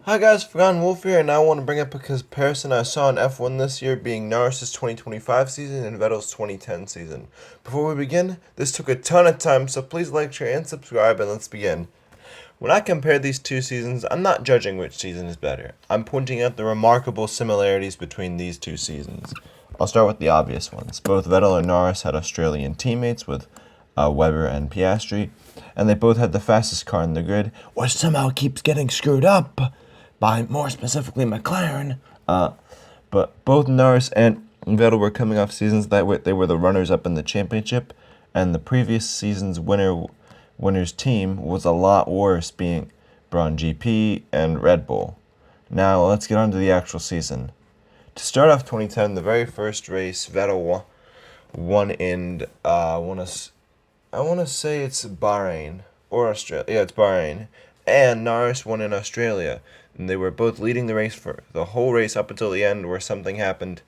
Hi guys, Forgotten Wolf here, and I want to bring up a comparison I saw in F1 this year being Norris's 2025 season and Vettel's 2010 season. Before we begin, this took a ton of time, so please like, share, and subscribe, and let's begin. When I compare these two seasons, I'm not judging which season is better. I'm pointing out the remarkable similarities between these two seasons. I'll start with the obvious ones. Both Vettel and Norris had Australian teammates with Webber and Piastri, and they both had the fastest car in the grid, which somehow keeps getting screwed up by, more specifically, McLaren. But both Norris and Vettel were coming off seasons that they were the runners-up in the championship, and the previous season's winner's team was a lot worse, being Braun GP and Red Bull. Now let's get on to the actual season. To start off 2010, the very first race, Vettel won in I want to say it's Bahrain or Australia. Yeah, it's Bahrain, and Norris won in Australia. And they were both leading the race for the whole race up until the end, where something happened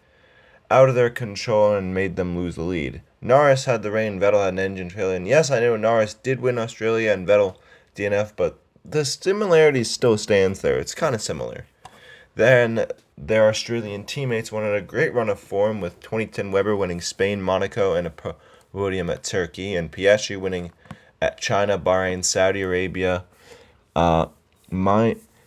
out of their control and made them lose the lead. Norris had the rain, Vettel had an engine failure, and yes, I know Norris did win Australia and Vettel DNF, but the similarity still stands there. It's kind of similar. Then their Australian teammates went on a great run of form, with 2010 Webber winning Spain, Monaco, and a podium at Turkey, and Piastri winning at China, Bahrain, Saudi Arabia,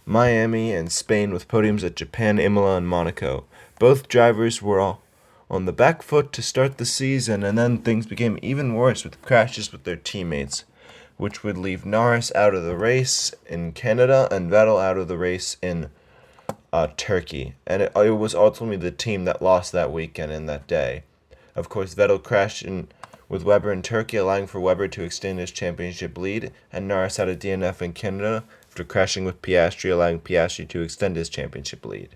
Miami, and Spain, with podiums at Japan, Imola, and Monaco. Both drivers were all on the back foot to start the season, and then things became even worse with crashes with their teammates, which would leave Norris out of the race in Canada and Vettel out of the race in Turkey. And it was ultimately the team that lost that weekend and that day. Of course, Vettel crashed with Webber in Turkey, allowing for Webber to extend his championship lead, and Norris had a DNF in Canada after crashing with Piastri, allowing Piastri to extend his championship lead.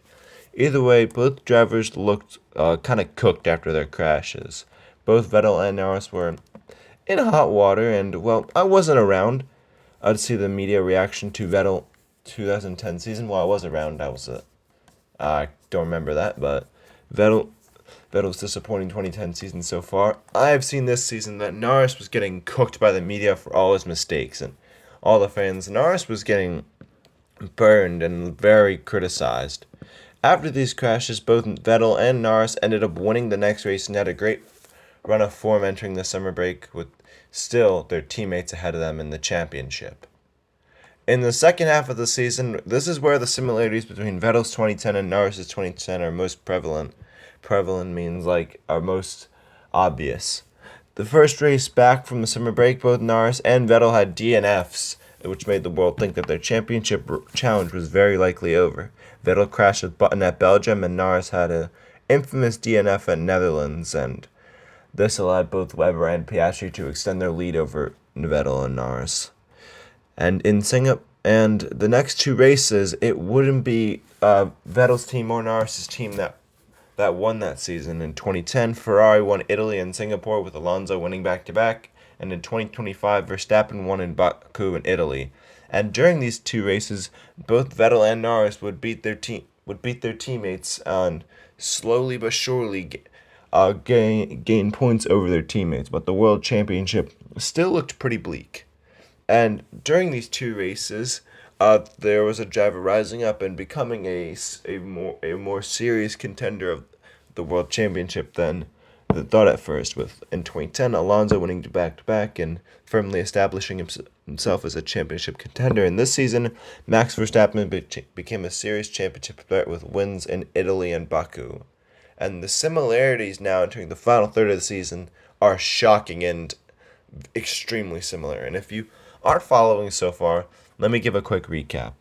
Either way, both drivers looked kind of cooked after their crashes. Both Vettel and Norris were in hot water, and, well, I wasn't around to see the media reaction to Vettel 2010 season. Well, I was around. I don't remember that, but Vettel's disappointing 2010 season so far. I've seen this season that Norris was getting cooked by the media for all his mistakes, and all the fans. Norris was getting burned and very criticized. After these crashes, both Vettel and Norris ended up winning the next race and had a great run of form entering the summer break, with still their teammates ahead of them in the championship. In the second half of the season, this is where the similarities between Vettel's 2010 and Norris's 2010 are most prevalent. Prevalent means are most obvious. The first race back from the summer break, both Norris and Vettel had DNFs, which made the world think that their championship challenge was very likely over. Vettel crashed with Button at Belgium, and Norris had an infamous DNF at Netherlands, and this allowed both Webber and Piastri to extend their lead over Vettel and Norris. And and the next two races, it wouldn't be Vettel's team or Norris's team that won that season. In 2010, Ferrari won Italy and Singapore, with Alonso winning back-to-back, and in 2025, Verstappen won in Baku in Italy. And during these two races, both Vettel and Norris would beat their teammates and slowly but surely gain points over their teammates. But the World Championship still looked pretty bleak. And during these two races, there was a driver rising up and becoming a more serious contender of the World Championship than the thought at first. With in 2010, Alonso winning back-to-back and firmly establishing himself as a championship contender. In this season, Max Verstappen became a serious championship threat with wins in Italy and Baku. And the similarities now entering the final third of the season are shocking and extremely similar. And if you aren't following so far, let me give a quick recap.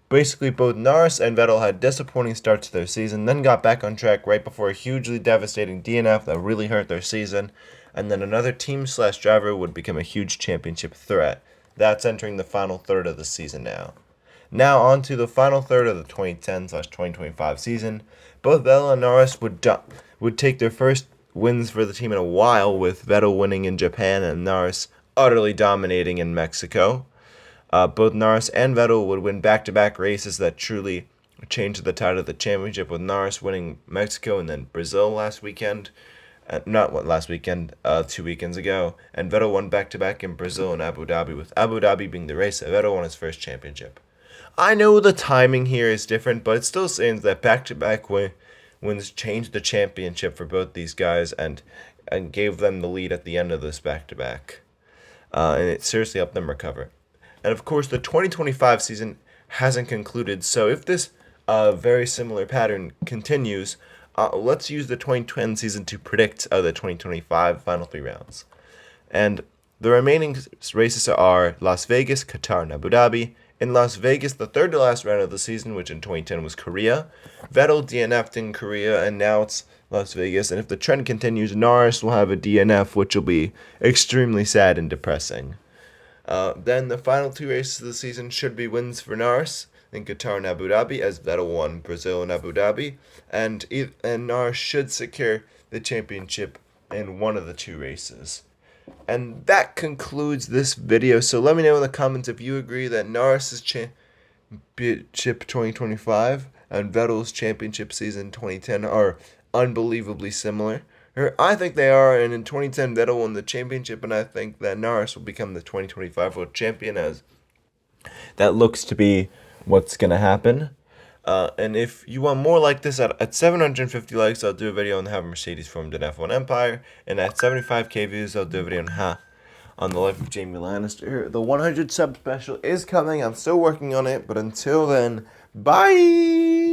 Basically, both Norris and Vettel had disappointing starts to their season, then got back on track right before a hugely devastating DNF that really hurt their season, and then another team/driver would become a huge championship threat. That's entering the final third of the season now. Now on to the final third of the 2010/2025 season. Both Vettel and Norris would take their first wins for the team in a while, with Vettel winning in Japan and Norris utterly dominating in Mexico. Both Norris and Vettel would win back-to-back races that truly changed the tide of the championship, with Norris winning Mexico and then Brazil last weekend. Not last weekend, 2 weekends ago. And Vettel won back-to-back in Brazil and Abu Dhabi, with Abu Dhabi being the race that Vettel won his first championship. I know the timing here is different, but it still seems that back-to-back wins changed the championship for both these guys and gave them the lead at the end of this back-to-back. And it seriously helped them recover. And of course, the 2025 season hasn't concluded, so if this very similar pattern continues, let's use the 2010 season to predict the 2025 final 3 rounds. And the remaining races are Las Vegas, Qatar, and Abu Dhabi. In Las Vegas, the third to last round of the season, which in 2010 was Korea, Vettel DNF'd in Korea, and now it's Las Vegas. And if the trend continues, Norris will have a DNF, which will be extremely sad and depressing. Then the final 2 races of the season should be wins for Norris in Qatar and Abu Dhabi, as Vettel won Brazil and Abu Dhabi, and Norris should secure the championship in one of the 2 races. And that concludes this video. So let me know in the comments if you agree that Norris's championship 2025 and Vettel's championship season 2010 are unbelievably similar. I think they are, and in 2010 Vettel won the championship, and I think that Norris will become the 2025 world champion, as that looks to be what's going to happen. And if you want more like this, at 750 likes, I'll do a video on how Mercedes formed an F1 empire. And at 75k views, I'll do a video on the life of Jaime Lannister. The 100 sub special is coming. I'm still working on it. But until then, bye!